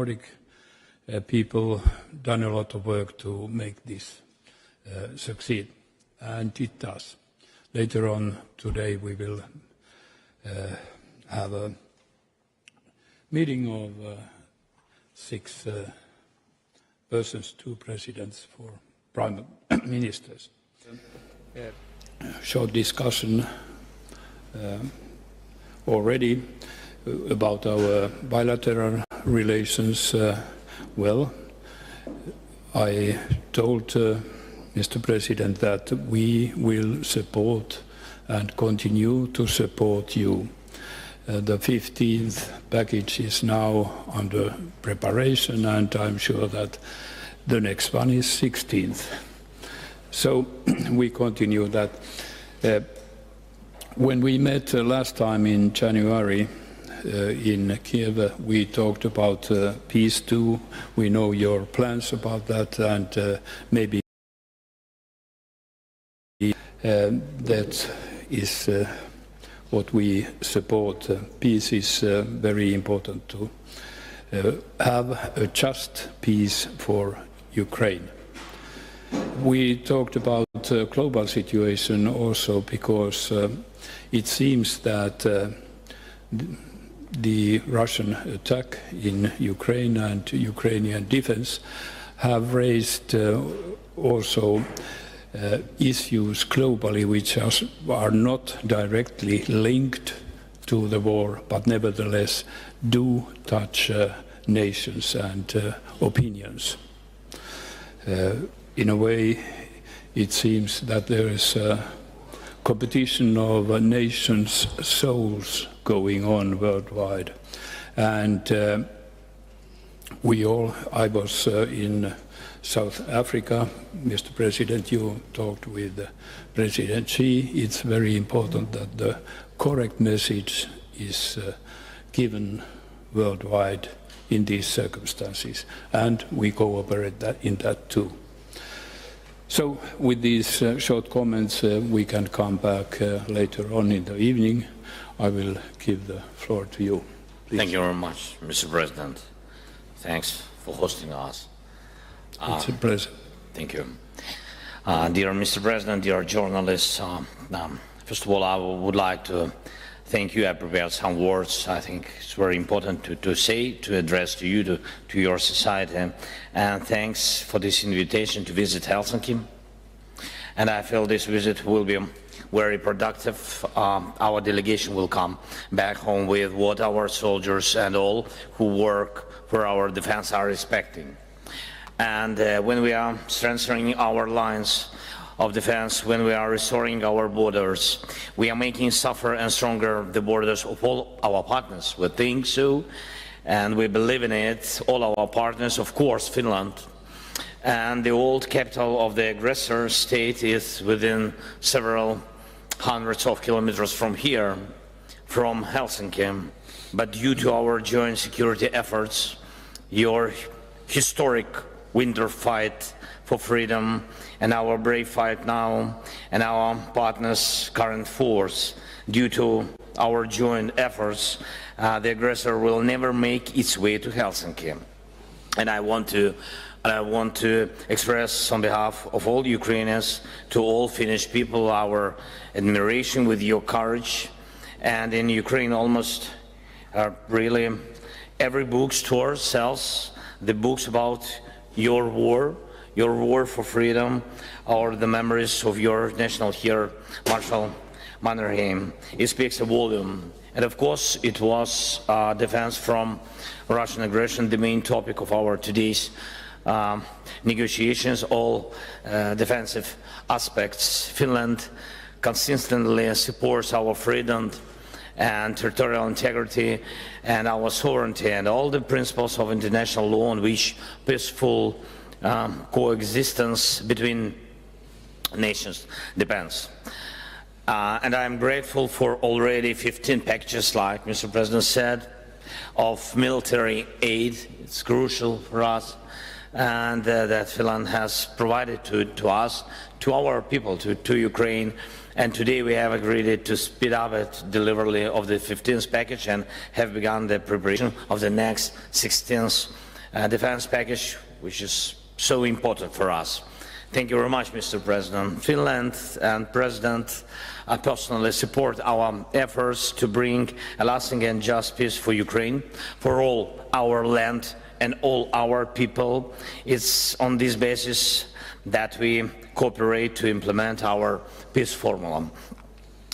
Nordic people done a lot of work to make this succeed, and it does. Later on today we will have a meeting of 6 persons, 2 presidents for prime ministers. Short discussion already about our bilateral relations. Well, I told Mr. President that we will support and continue to support you. The 15th package is now under preparation, and I'm sure that the next one is 16th. So we continue that. When we met last time in January in Kiev, we talked about peace too. We know your plans about that, and maybe that is what we support. Peace is very important to have a just peace for Ukraine. We talked about the global situation also because it seems that the Russian attack in Ukraine and Ukrainian defense have raised also issues globally which are not directly linked to the war, but nevertheless do touch nations and opinions. In a way, it seems that there is a competition of nations' souls going on worldwide. And I was in South Africa. Mr. President, you talked with President Xi. It's very important that the correct message is given worldwide in these circumstances, and we cooperate in that too. So with these short comments, we can come back later on in the evening. I will give the floor to you. Please. Thank you very much, Mr. President. Thanks for hosting us. It's a pleasure. Thank you. Dear Mr. President, dear journalists, first of all, I would like to thank you. I prepared some words I think it's very important to say, to address to you, to your society. And thanks for this invitation to visit Helsinki. And I feel this visit will be very productive. Our delegation will come back home with what our soldiers and all who work for our defense are expecting. And when we are strengthening our lines of defense, when we are restoring our borders, we are making tougher and stronger the borders of all our partners. We think so, and we believe in it. All our partners, of course, Finland, and the old capital of the aggressor state is within several hundreds of kilometers from here, from Helsinki. But due to our joint security efforts, your historic winter fight for freedom and our brave fight now and our partners' current force, due to our joint efforts, the aggressor will never make its way to Helsinki. And I want to express on behalf of all Ukrainians to all Finnish people our admiration with your courage. And in Ukraine almost really every bookstore sells the books about your war for freedom, or the memories of your national hero, Marshal Mannerheim. It speaks a volume. And of course, it was defense from Russian aggression, the main topic of our today's negotiations, all defensive aspects. Finland consistently supports our freedom and territorial integrity and our sovereignty and all the principles of international law on which peaceful coexistence between nations depends. And I'm grateful for already 15 packages, like Mr. President said, of military aid. It's crucial for us, and that Finland has provided to us, to our people, to Ukraine. And today we have agreed to speed up the delivery of the 15th package and have begun the preparation of the next 16th defense package, which is so important for us. Thank you very much, Mr. President. Finland and President personally support our efforts to bring a lasting and just peace for Ukraine, for all our land and all our people. It's on this basis that we cooperate to implement our peace formula.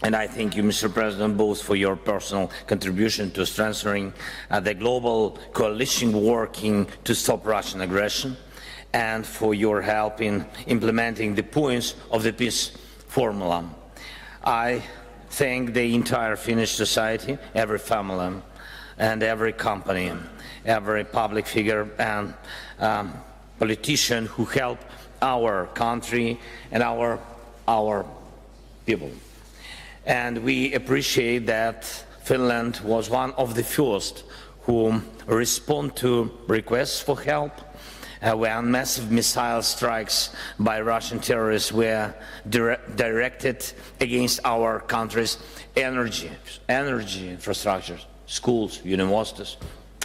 And I thank you, Mr. President, both for your personal contribution to strengthening the global coalition working to stop Russian aggression, and for your help in implementing the points of the peace formula. I thank the entire Finnish society, every family and every company, every public figure and politician who help our country and our people. And we appreciate that Finland was one of the first who respond to requests for help when massive missile strikes by Russian terrorists were directed against our country's energy infrastructure, schools, universities,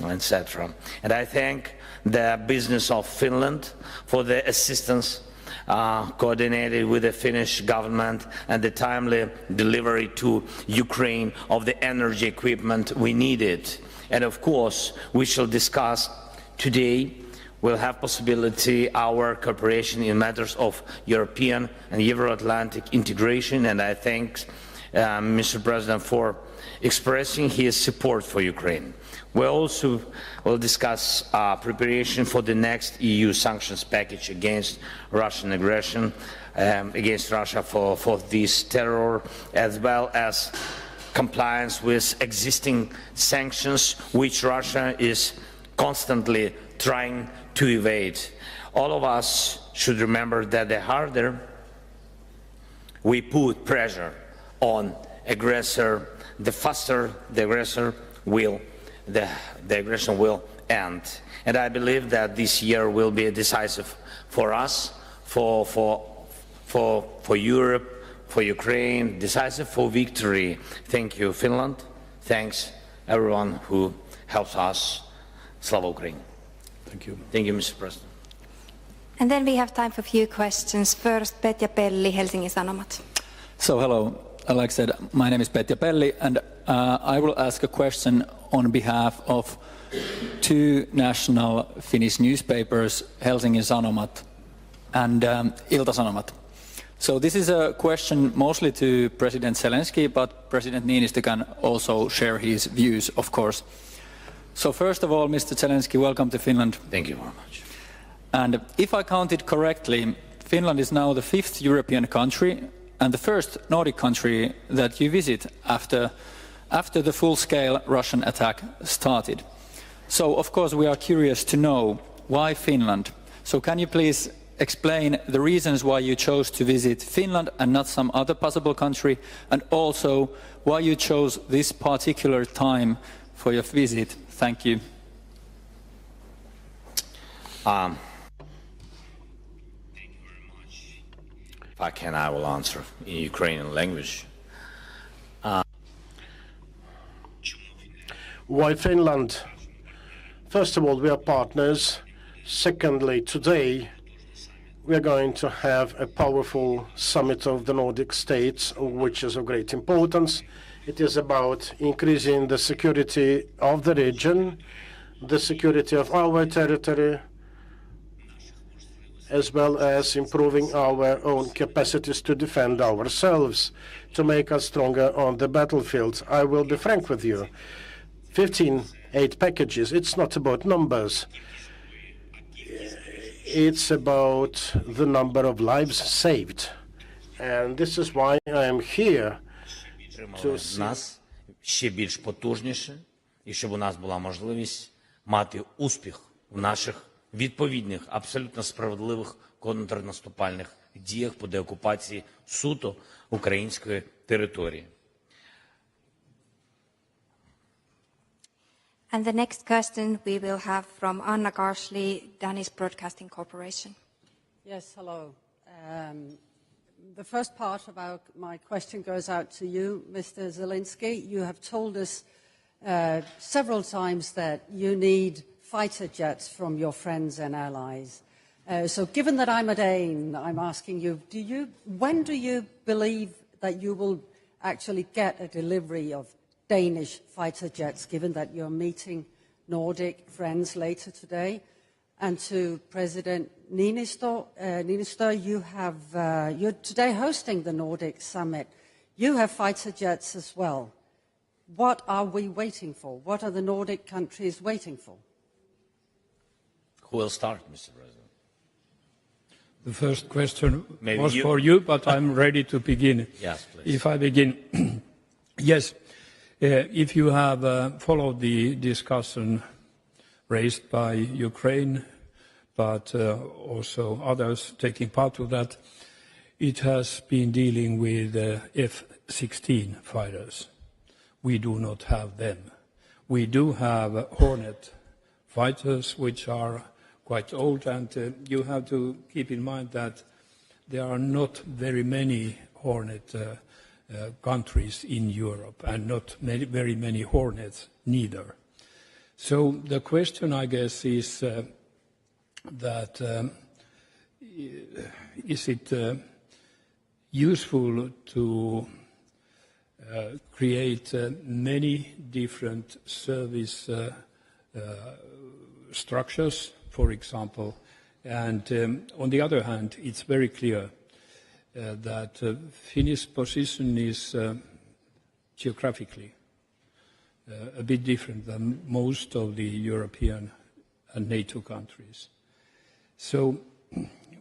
etc. And I thank the business of Finland for the assistance coordinated with the Finnish government and the timely delivery to Ukraine of the energy equipment we needed. And of course, we shall discuss today. We'll have possibility our cooperation in matters of European and Euro-Atlantic integration, and I thank Mr. President for expressing his support for Ukraine. We also will discuss preparation for the next EU sanctions package against Russian aggression, against Russia for this terror, as well as compliance with existing sanctions, which Russia is constantly trying to evade. All of us should remember that the harder we put pressure on aggressor, the faster the aggression will end. And I believe that this year will be decisive for us, for Europe, for Ukraine, decisive for victory. Thank you, Finland. Thanks everyone who helps us. Slava Ukraini. Thank you. Thank you, Mr. President. And then we have time for a few questions. First, Petja Pelli, Helsingin Sanomat. So hello, like I said, my name is Petja Pelli, and I will ask a question on behalf of two national Finnish newspapers, Helsingin Sanomat and Ilta-Sanomat. So this is a question mostly to President Zelenskiy, but President Ніінistьо can also share his views, of course. So first of all, Mr. Zelenskiy, welcome to Finland. Thank you very much. And if I counted correctly, Finland is now the 5th European country and the first Nordic country that you visit after the full-scale Russian attack started. So, of course, we are curious to know why Finland. So can you please explain the reasons why you chose to visit Finland and not some other possible country, and also why you chose this particular time for your visit? Thank you. Thank you very much. If I can, I will answer in Ukrainian language. Why Finland? First of all, we are partners. Secondly, today we are going to have a powerful summit of the Nordic states, which is of great importance. It is about increasing the security of the region, the security of our territory, as well as improving our own capacities to defend ourselves, to make us stronger on the battlefield. I will be frank with you. 8 packages, it's not about numbers. It's about the number of lives saved. And this is why I am here to see. Нас ще більш потужніше, і щоб у нас була можливість мати успіх в наших відповідних, абсолютно справедливих контрнаступальних діях по деокупації суто української території. And the next question we will have from Anna Karsley, Danish Broadcasting Corporation. Yes, hello. The first part of my question goes out to you, Mr. Zelenskiy. You have told us several times that you need fighter jets from your friends and allies. So given that I'm a Dane, I'm asking you, when do you believe that you will actually get a delivery of Danish fighter jets, given that you're meeting Nordic friends later today? And to President Нііністьо, you're today hosting the Nordic summit. You have fighter jets as well. What are we waiting for? What are the Nordic countries waiting for? Who will start, Mr. President? The first question Maybe was you. for you, but I'm ready to begin. Yes, please. If I begin, yes, if you have followed the discussion raised by Ukraine, but also others taking part of that, it has been dealing with F-16 fighters. We do not have them. We do have Hornet fighters, which are quite old, and you have to keep in mind that there are not very many Hornet countries in Europe, and not very many Hornets neither. So the question, I guess, is that is it useful to create many different service structures, for example, and on the other hand, it's very clear that Finnish position is geographically a bit different than most of the European and NATO countries. So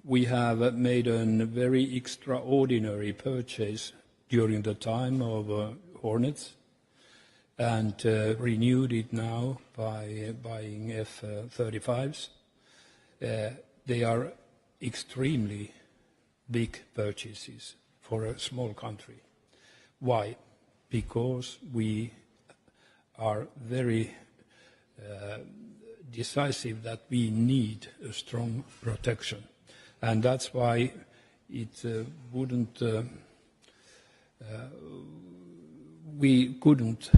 we have made a very extraordinary purchase during the time of Hornets, and renewed it now by buying F-35s. They are extremely big purchases for a small country. Why? Because we are very decisive that we need a strong protection. And that's why it wouldn't, we couldn't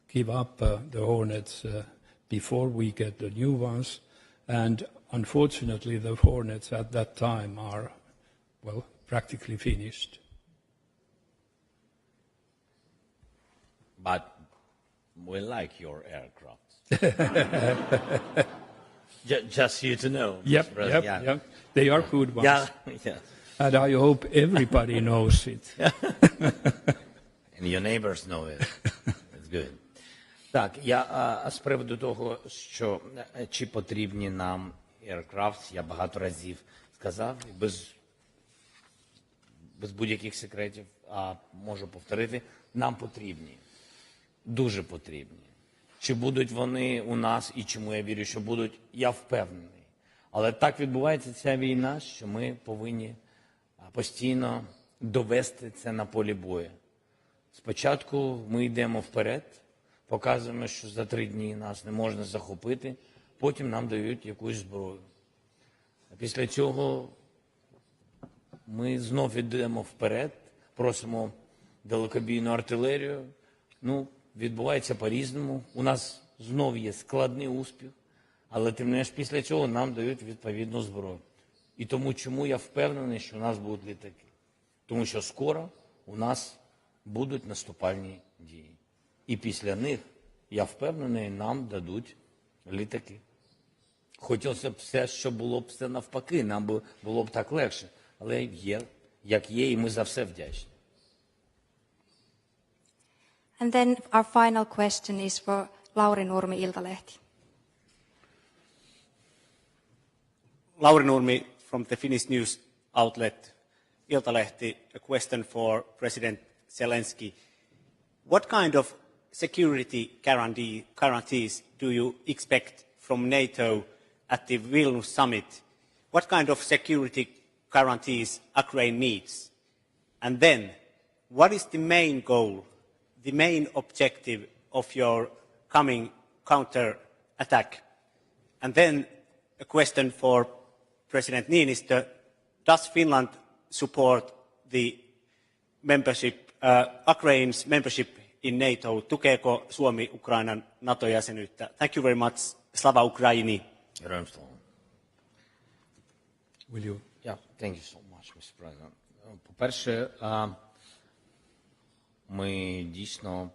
give up the Hornets before we get the new ones. And unfortunately, the Hornets at that time are, well, practically finished. But we like your aircraft. Just you to know. Yep. They are good ones. Yeah, yes. And I hope everybody knows it. And your neighbors know it. It's good. Так, я з приводу того, що чи потрібні нам aircraft, я багато разів сказав, без будь-яких секретів, можу повторити, нам потрібні, дуже потрібні. Чи будуть вони у нас і чому я вірю, що будуть, я впевнений. Але так відбувається ця війна, що ми повинні постійно довести це на полі бою. Спочатку ми йдемо вперед, показуємо, що за 3 дні нас не можна захопити, потім нам дають якусь зброю. А після цього ми знов йдемо вперед, просимо далекобійну артилерію. Ну, відбувається по-різному. У нас знов є складний успіх, але тим не менш після цього нам дають відповідну зброю. І тому чому я впевнений, що у нас будуть літаки? Тому що скоро у нас будуть наступальні дії. І після них, я впевнений, нам дадуть літаки. Хотілося б все, щоб було б все навпаки, нам було б так легше. Але є, як є, і ми за все вдячні. And then our final question is for Lauri Nurmi, Iltalehti. Lauri Nurmi from the Finnish news outlet Iltalehti. A question for President Zelenskiy. What kind of security guarantees do you expect from NATO at the Vilnius summit? What kind of security guarantees Ukraine needs? And then, what is the main goal, the main objective of your coming counter-attack? And then a question for President Нііністьо. Does Finland support the membership, Ukraine's membership in NATO? Tukeeko Suomi Ukrainan NATO-jäsenyyttä? Thank you very much Slava Ukraini. Героям слава. Will you? Yeah, thank you so much, Mr. President. По-перше, ми дійсно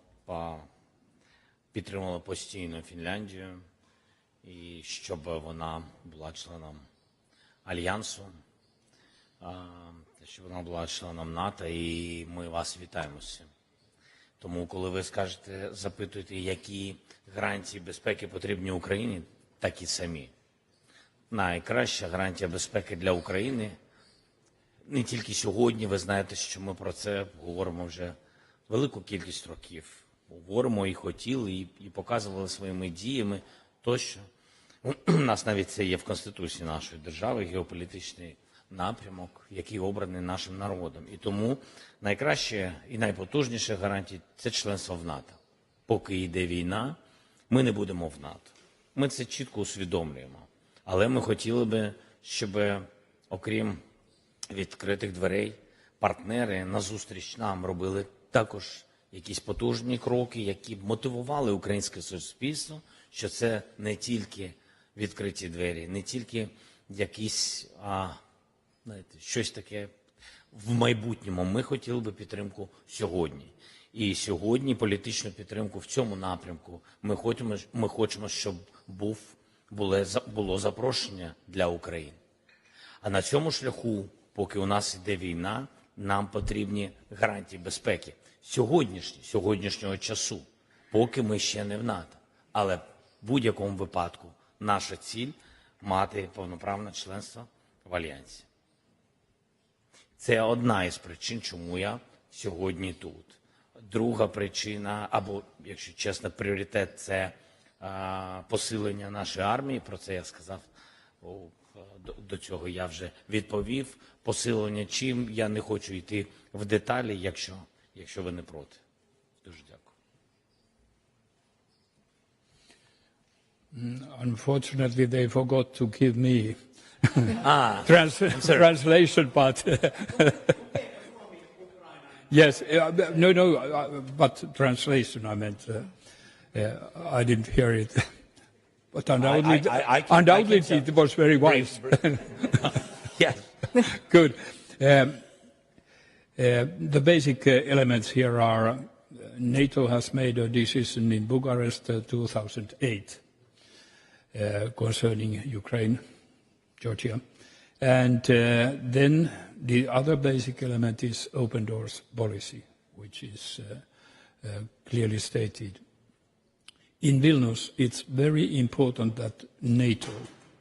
підтримали постійно Фінляндію, і щоб вона була членом Альянсу, щоб вона була членом НАТО, і ми вас вітаємо з цим. Тому, коли ви скажете, запитуєте, які гарантії безпеки потрібні Україні, такі самі. Найкраща гарантія безпеки для України не тільки сьогодні, ви знаєте, що ми про це говоримо вже велику кількість років. Говоримо і хотіли, і показували своїми діями тощо. У нас навіть це є в Конституції нашої держави, геополітичний напрямок, який обраний нашим народом. І тому найкраще і найпотужніше гарантії – це членство в НАТО. Поки йде війна, ми не будемо в НАТО. Ми це чітко усвідомлюємо. Але ми хотіли би, щоб, окрім відкритих дверей, партнери назустріч нам робили також якісь потужні кроки, які б мотивували українське суспільство, що це не тільки відкриті двері, не тільки якісь, щось таке в майбутньому. Ми хотіли би підтримку сьогодні. І сьогодні політичну підтримку в цьому напрямку ми хочемо, щоб було запрошення для України. А на цьому шляху, поки у нас йде війна, нам потрібні гарантії безпеки сьогоднішнього часу, поки ми ще не в НАТО. Але в будь-якому випадку наша ціль – мати повноправне членство в Альянсі. Це одна із причин, чому я сьогодні тут. Друга причина, або, якщо чесно, пріоритет – це посилення нашої армії. Про це я сказав, до цього я вже відповів. Посилення чим, я не хочу йти в деталі, якщо ви не проти. Дуже дякую. Unfortunately, they forgot to give me translation part. Yes, but translation, I meant. I didn't hear it. But undoubtedly it was very wise. Yes. Good. The basic elements here are NATO has made a decision in Bucharest 2008 concerning Ukraine, Georgia. And then the other basic element is open doors policy, which is clearly stated. In Vilnius, it's very important that NATO,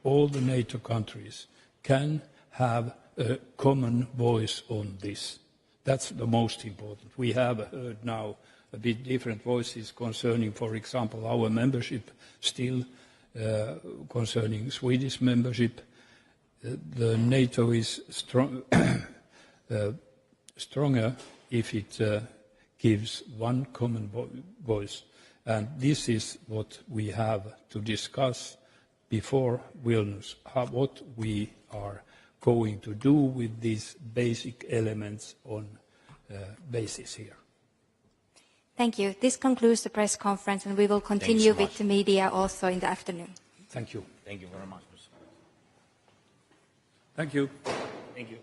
all the NATO countries, can have a common voice on this. That's the most important. We have heard now a bit different voices concerning, for example, our membership, still concerning Swedish membership. The NATO is stronger if it gives one common voice. And this is what we have to discuss before Vilnius, what we are going to do with these basic elements on basis here. Thank you. This concludes the press conference, and we will continue with the media also in the afternoon. Thank you. Thank you very much, Mr. Thank you. Thank you.